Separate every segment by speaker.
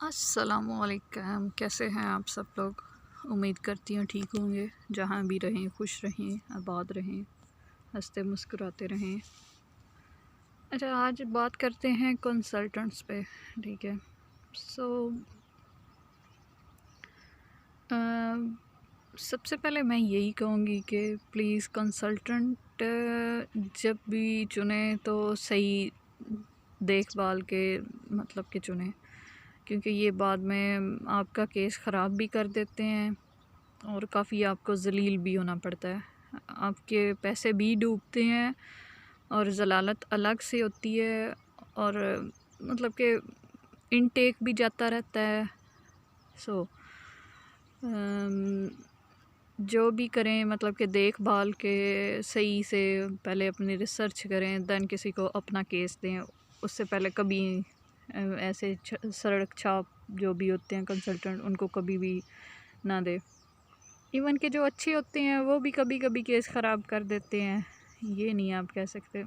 Speaker 1: अस्सलामुअलैकुम, कैसे हैं आप सब लोग। उम्मीद करती हूँ ठीक होंगे। जहाँ भी रहें खुश रहें, आबाद रहें, हंसते मुस्कुराते रहें। अच्छा, आज बात करते हैं कंसल्टेंट्स पे। ठीक है। सो सबसे पहले मैं यही कहूँगी कि प्लीज़ कंसल्टेंट जब भी चुने तो सही देखभाल के मतलब के चुने, क्योंकि ये बाद में आपका केस ख़राब भी कर देते हैं और काफ़ी आपको ज़लील भी होना पड़ता है। आपके पैसे भी डूबते हैं और ज़लालत अलग से होती है, और मतलब कि इनटेक भी जाता रहता है। सो जो भी करें मतलब कि देखभाल के सही से पहले अपनी रिसर्च करें, दैन किसी को अपना केस दें। उससे पहले कभी ऐसे सड़क छाप जो भी होते हैं कंसल्टेंट, उनको कभी भी ना दे। इवन के जो अच्छे होते हैं वो भी कभी कभी केस ख़राब कर देते हैं, ये नहीं आप कह सकते।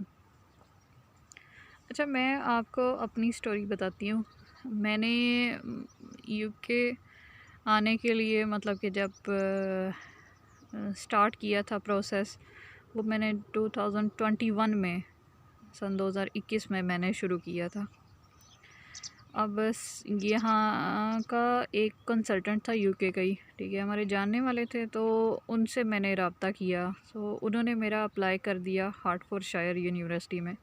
Speaker 1: अच्छा, मैं आपको अपनी स्टोरी बताती हूँ। मैंने यूके आने के लिए मतलब कि जब स्टार्ट किया था प्रोसेस, वो मैंने 2021 में, सन 2021 में मैंने शुरू किया था। अब यहाँ का एक कंसल्टेंट था यूके का ही, ठीक है, हमारे जानने वाले थे, तो उनसे मैंने रब्ता किया। सो उन्होंने मेरा अप्लाई कर दिया हार्टफोर्डशायर यूनिवर्सिटी में।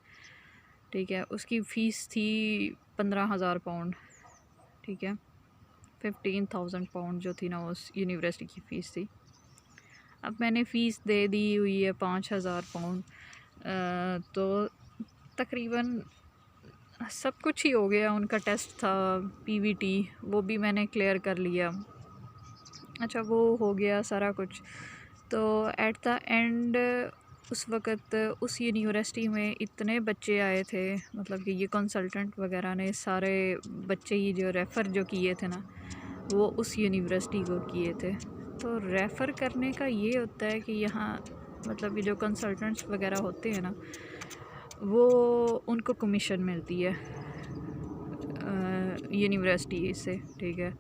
Speaker 1: ठीक है, उसकी फ़ीस थी 15,000 पाउंड। ठीक है, 15,000 पाउंड जो थी ना, उस यूनिवर्सिटी की फ़ीस थी। अब मैंने फ़ीस दे दी हुई है 5,000 पाउंड। तो तकरीबन सब कुछ ही हो गया। उनका टेस्ट था पीवीटी, वो भी मैंने क्लियर कर लिया। अच्छा, वो हो गया सारा कुछ। तो एट द एंड उस वक़्त उस यूनिवर्सिटी में इतने बच्चे आए थे, मतलब कि ये कंसल्टेंट वगैरह ने सारे बच्चे ही जो रेफ़र जो किए थे ना, वो उस यूनिवर्सिटी को किए थे। तो रेफ़र करने का ये होता है कि यहाँ मतलब कि जो कंसल्टेंट्स वगैरह होते हैं ना, वो उनको कमीशन मिलती है यूनिवर्सिटी से। ठीक है,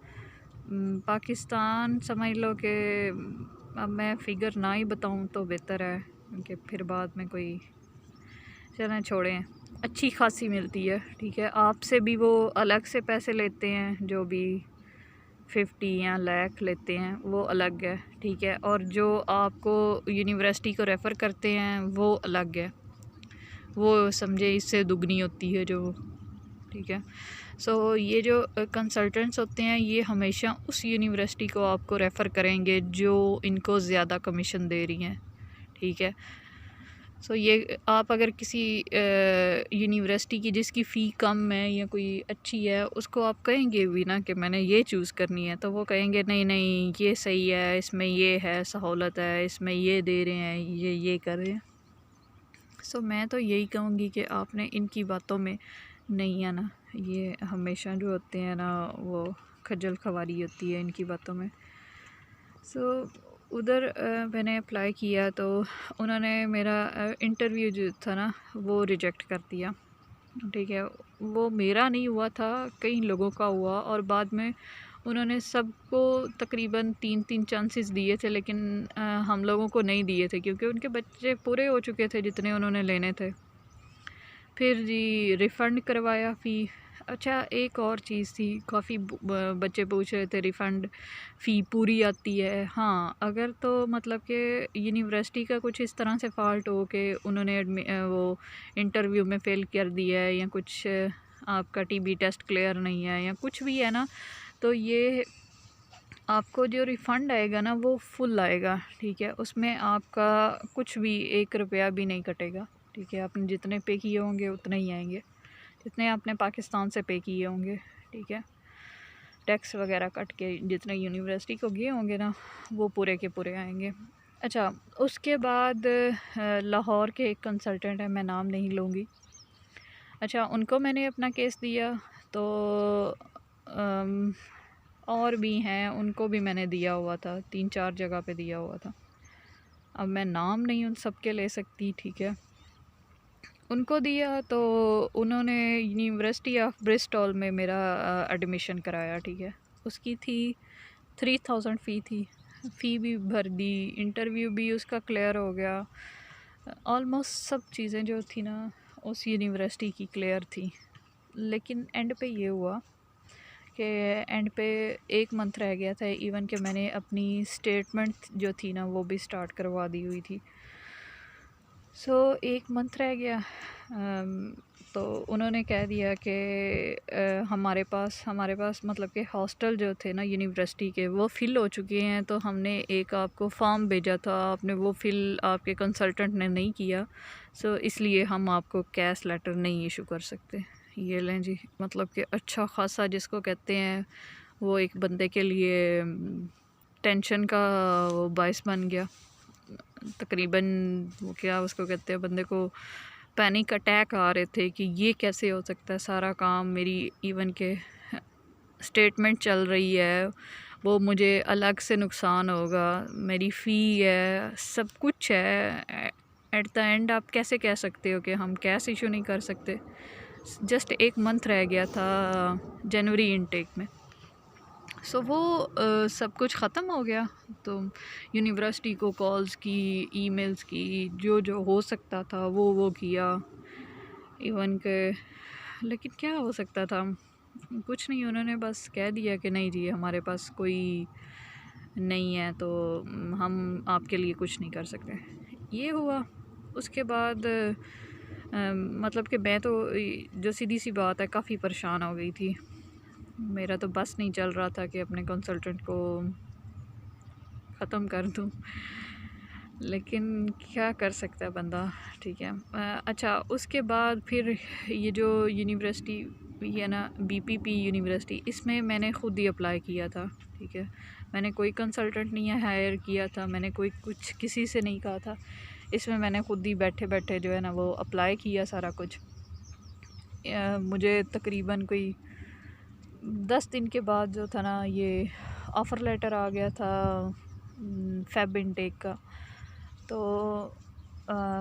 Speaker 1: पाकिस्तान समझ लो कि अब मैं फ़िगर ना ही बताऊं तो बेहतर है, क्योंकि फिर बाद में कोई, चलें छोड़ें, अच्छी खासी मिलती है। ठीक है, आपसे भी वो अलग से पैसे लेते हैं, जो भी 50 या लाख लेते हैं वो अलग है। ठीक है, और जो आपको यूनिवर्सिटी को रेफ़र करते हैं वो अलग है, वो समझे इससे दुगनी होती है जो। ठीक है, सो ये जो कंसल्टेंट्स होते हैं ये हमेशा उस यूनिवर्सिटी को आपको रेफ़र करेंगे जो इनको ज़्यादा कमीशन दे रही हैं। ठीक है, सो ये आप अगर किसी यूनिवर्सिटी की जिसकी फ़ी कम है या कोई अच्छी है, उसको आप कहेंगे भी ना कि मैंने ये चूज़ करनी है, तो वो कहेंगे नहीं नहीं ये सही है, इसमें ये है सहूलत है, इसमें ये दे रहे हैं, ये कर रहे हैं। सो मैं तो यही कहूँगी कि आपने इनकी बातों में नहीं आना। ये हमेशा जो होते हैं ना, वो खज्जल ख़वारी होती है इनकी बातों में। सो उधर मैंने अप्लाई किया तो उन्होंने मेरा इंटरव्यू जो था ना वो रिजेक्ट कर दिया। ठीक है, वो मेरा नहीं हुआ था, कई लोगों का हुआ, और बाद में उन्होंने सबको तकरीबन 3-3 चांसेस दिए थे, लेकिन हम लोगों को नहीं दिए थे क्योंकि उनके बच्चे पूरे हो चुके थे जितने उन्होंने लेने थे। फिर जी रिफ़ंड करवाया फ़ी। अच्छा, एक और चीज़ थी, काफ़ी बच्चे पूछ रहे थे रिफ़ंड फ़ी पूरी आती है। हाँ, अगर तो मतलब कि यूनिवर्सिटी का कुछ इस तरह से फ़ॉल्ट हो कि उन्होंने वो इंटरव्यू में फ़ेल कर दिया है, या कुछ आपका टीबी टेस्ट क्लियर नहीं है, या कुछ भी है ना, तो ये आपको जो रिफ़ंड आएगा ना वो फुल आएगा। ठीक है, उसमें आपका कुछ भी 1 रुपया भी नहीं कटेगा। ठीक है, आपने जितने पे किए होंगे उतने ही आएंगे, जितने आपने पाकिस्तान से पे किए होंगे। ठीक है, टैक्स वगैरह कट के जितने यूनिवर्सिटी को गए होंगे ना, वो पूरे के पूरे आएंगे। अच्छा, उसके बाद लाहौर के एक कंसल्टेंट है, मैं नाम नहीं लूँगी। अच्छा, उनको मैंने अपना केस दिया, तो और भी हैं, उनको भी मैंने दिया हुआ था, 3-4 जगह पे दिया हुआ था। अब मैं नाम नहीं उन सब के ले सकती। ठीक है, उनको दिया तो उन्होंने यूनिवर्सिटी ऑफ ब्रिस्टॉल में मेरा एडमिशन कराया, ठीक है। उसकी थी 3000 फ़ी थी, फ़ी भी भर दी, इंटरव्यू भी उसका क्लियर हो गया, ऑलमोस्ट सब चीज़ें जो थी ना उस यूनिवर्सिटी की क्लियर थी। लेकिन एंड पे ये हुआ कि एंड पे 1 मंथ रह गया था, इवन कि मैंने अपनी स्टेटमेंट जो थी ना वो भी स्टार्ट करवा दी हुई थी। सो 1 मंथ रह गया। तो उन्होंने कह दिया कि हमारे पास मतलब कि हॉस्टल जो थे ना यूनिवर्सिटी के वो फ़िल हो चुके हैं, तो हमने एक आपको फॉर्म भेजा था, आपने वो फ़िल आपके कंसल्टेंट ने नहीं किया, सो इसलिए हम आपको कैश लेटर नहीं इशू कर सकते। ये लें जी, मतलब कि अच्छा ख़ासा जिसको कहते हैं वो एक बंदे के लिए टेंशन का वो बायस बन गया। तकरीबन वो क्या उसको कहते हैं, बंदे को पैनिक अटैक आ रहे थे कि ये कैसे हो सकता है, सारा काम मेरी इवन के स्टेटमेंट चल रही है वो मुझे अलग से नुकसान होगा, मेरी फ़ी है, सब कुछ है, एट द एंड आप कैसे कह सकते हो कि हम कैश इशू नहीं कर सकते। जस्ट 1 मंथ रह गया था जनवरी इनटेक में। सो वो सब कुछ ख़त्म हो गया। तो यूनिवर्सिटी को कॉल्स की, ईमेल्स की, जो जो हो सकता था वो किया इवन के, लेकिन क्या हो सकता था, कुछ नहीं। उन्होंने बस कह दिया कि नहीं जी हमारे पास कोई नहीं है, तो हम आपके लिए कुछ नहीं कर सकते। ये हुआ। उसके बाद मतलब कि मैं तो जो सीधी सी बात है काफ़ी परेशान हो गई थी। मेरा तो बस नहीं चल रहा था कि अपने कंसल्टेंट को ख़त्म कर दूँ, लेकिन क्या कर सकता है बंदा, ठीक है। अच्छा, उसके बाद फिर ये जो यूनिवर्सिटी है ना बीपीपी यूनिवर्सिटी, इसमें मैंने ख़ुद ही अप्लाई किया था, ठीक है। मैंने कोई कंसल्टेंट नहीं हायर किया था, मैंने कोई कुछ किसी से नहीं कहा था, इसमें मैंने ख़ुद ही बैठे बैठे जो है ना वो अप्लाई किया सारा कुछ। मुझे तकरीबन कोई 10 दिन के बाद जो था ना ये ऑफ़र लेटर आ गया था फ़ेब इनटेक का। तो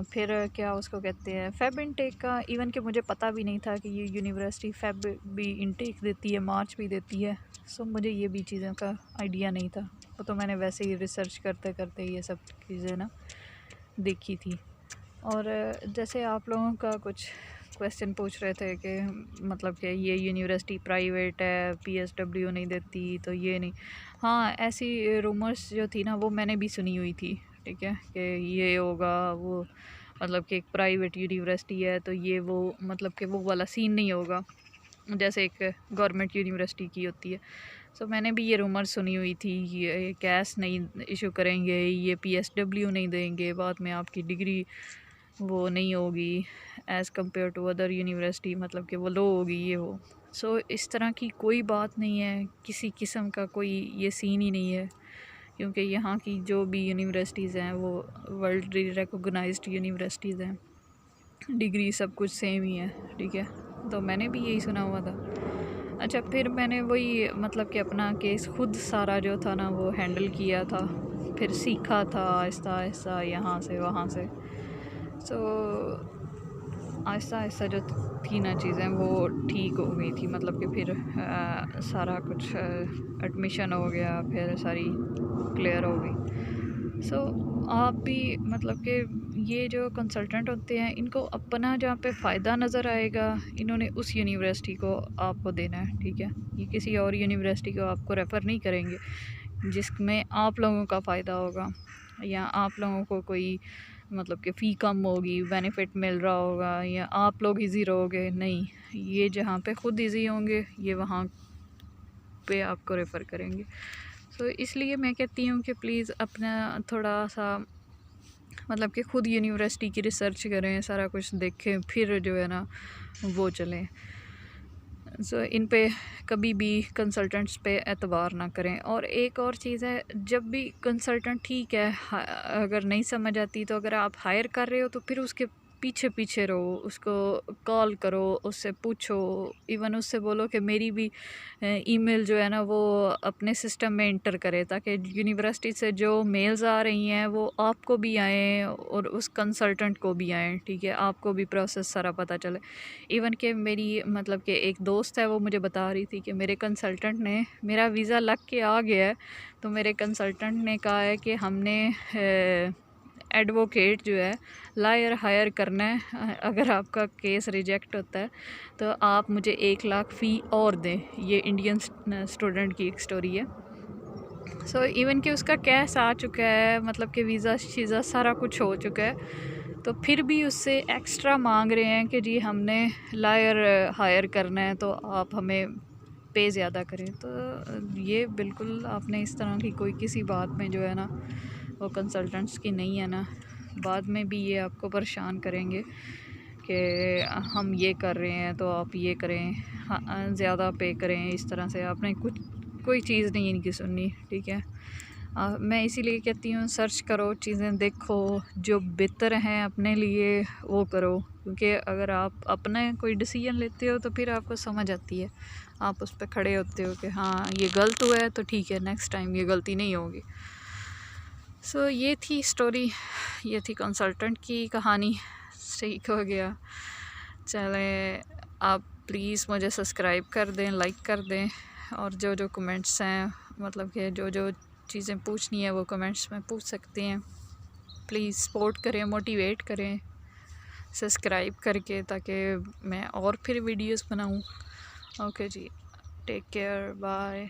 Speaker 1: फिर क्या उसको कहते हैं फ़ेब इनटेक का, इवन कि मुझे पता भी नहीं था कि ये यूनिवर्सिटी फ़ेब भी इनटेक देती है, मार्च भी देती है। सो मुझे ये भी चीज़ों का आइडिया नहीं था, वो तो मैंने वैसे ही रिसर्च करते करते ये सब चीज़ें ना देखी थी। और जैसे आप लोगों का कुछ क्वेश्चन पूछ रहे थे कि मतलब कि ये यूनिवर्सिटी प्राइवेट है, पीएसडब्ल्यू नहीं देती, तो ये नहीं। हाँ, ऐसी रूमर्स जो थी ना वो मैंने भी सुनी हुई थी, ठीक है, कि ये होगा वो, मतलब कि एक प्राइवेट यूनिवर्सिटी है तो ये वो, मतलब कि वो वाला सीन नहीं होगा जैसे एक गवर्नमेंट यूनिवर्सिटी की होती है। सो मैंने भी ये रूमर सुनी हुई थी, ये कैश नहीं इशू करेंगे, ये पीएसडब्ल्यू नहीं देंगे, बाद में आपकी डिग्री वो नहीं होगी as compare to other university, मतलब कि वो लो होगी ये वो। सो इस तरह की कोई बात नहीं है, किसी किस्म का कोई ये सीन ही नहीं है, क्योंकि यहाँ की जो भी यूनिवर्सिटीज़ हैं वो वर्ल्ड रिकॉग्नाइज्ड यूनिवर्सिटीज़ हैं, डिग्री सब कुछ सेम ही है, ठीक है। तो मैंने भी यही सुना हुआ था। अच्छा, फिर मैंने वही मतलब कि अपना केस खुद सारा जो था ना वो हैंडल किया था, फिर सीखा था आहिस्ता आहिस्ता यहाँ से वहाँ से। सो आहिस्ता आहिस्ता जो थी ना चीज़ें वो ठीक हो गई थी, मतलब कि फिर सारा कुछ एडमिशन हो गया, फिर सारी क्लियर हो गई। सो आप भी मतलब कि ये जो कंसल्टेंट होते हैं इनको अपना जहाँ पे फ़ायदा नज़र आएगा इन्होंने उस यूनिवर्सिटी को आपको देना है, ठीक है। ये किसी और यूनिवर्सिटी को आपको रेफ़र नहीं करेंगे जिसमें आप लोगों का फ़ायदा होगा, या आप लोगों को कोई मतलब कि फ़ी कम होगी, बेनिफिट मिल रहा होगा, या आप लोग इजी रहोगे, नहीं। ये जहाँ पे ख़ुद इजी होंगे ये वहाँ पे आपको रेफ़र करेंगे। सो इसलिए मैं कहती हूँ कि प्लीज़ अपना थोड़ा सा मतलब कि ख़ुद यूनिवर्सिटी की रिसर्च करें, सारा कुछ देखें, फिर जो है ना वो चलें। सो इन पे कभी भी कंसल्टेंट्स पे एतबार ना करें। और एक और चीज़ है, जब भी कंसल्टेंट ठीक है, अगर नहीं समझ आती तो अगर आप हायर कर रहे हो तो फिर उसके पीछे पीछे रहो, उसको कॉल करो, उससे पूछो, इवन उससे बोलो कि मेरी भी ईमेल जो है ना वो अपने सिस्टम में इंटर करे, ताकि यूनिवर्सिटी से जो मेल्स आ रही हैं वो आपको भी आएँ और उस कंसल्टेंट को भी आएँ, ठीक है, आपको भी प्रोसेस सारा पता चले। इवन कि मेरी मतलब कि एक दोस्त है, वो मुझे बता रही थी कि मेरे कंसल्टेंट ने, मेरा वीज़ा लग के आ गया है, तो मेरे कंसल्टेंट ने कहा है कि हमने एडवोकेट जो है लायर हायर करना है, अगर आपका केस रिजेक्ट होता है तो आप मुझे 1 लाख फ़ी और दें। ये इंडियन स्टूडेंट की एक स्टोरी है। सो इवन कि उसका कैश आ चुका है, मतलब कि वीज़ा शीज़ा सारा कुछ हो चुका है, तो फिर भी उससे एक्स्ट्रा मांग रहे हैं कि जी हमने लायर हायर करना है तो आप हमें पे ज़्यादा करें। तो ये बिल्कुल आपने इस तरह की कोई किसी बात में जो है ना वो कंसल्टेंट्स की नहीं है ना, बाद में भी ये आपको परेशान करेंगे कि हम ये कर रहे हैं तो आप ये करें, हाँ ज़्यादा पे करें, इस तरह से आपने कुछ कोई चीज़ नहीं इनकी सुननी, ठीक है। मैं इसीलिए कहती हूँ सर्च करो, चीज़ें देखो, जो बेहतर हैं अपने लिए वो करो, क्योंकि अगर आप अपना कोई डिसीजन लेते हो तो फिर आपको समझ आती है, आप उस पर खड़े होते हो कि हाँ ये गलत हुआ है तो ठीक है, नेक्स्ट टाइम ये गलती नहीं होगी। सो ये थी स्टोरी, ये थी कंसल्टेंट की कहानी। ठीक हो गया, चलें आप प्लीज़ मुझे सब्सक्राइब कर दें, लाइक कर दें, और जो जो कमेंट्स हैं, मतलब कि जो जो चीज़ें पूछनी है वो कमेंट्स में पूछ सकते हैं। प्लीज़ सपोर्ट करें, मोटिवेट करें सब्सक्राइब करके, ताकि मैं और फिर वीडियोस बनाऊं। ओके जी, टेक केयर, बाय।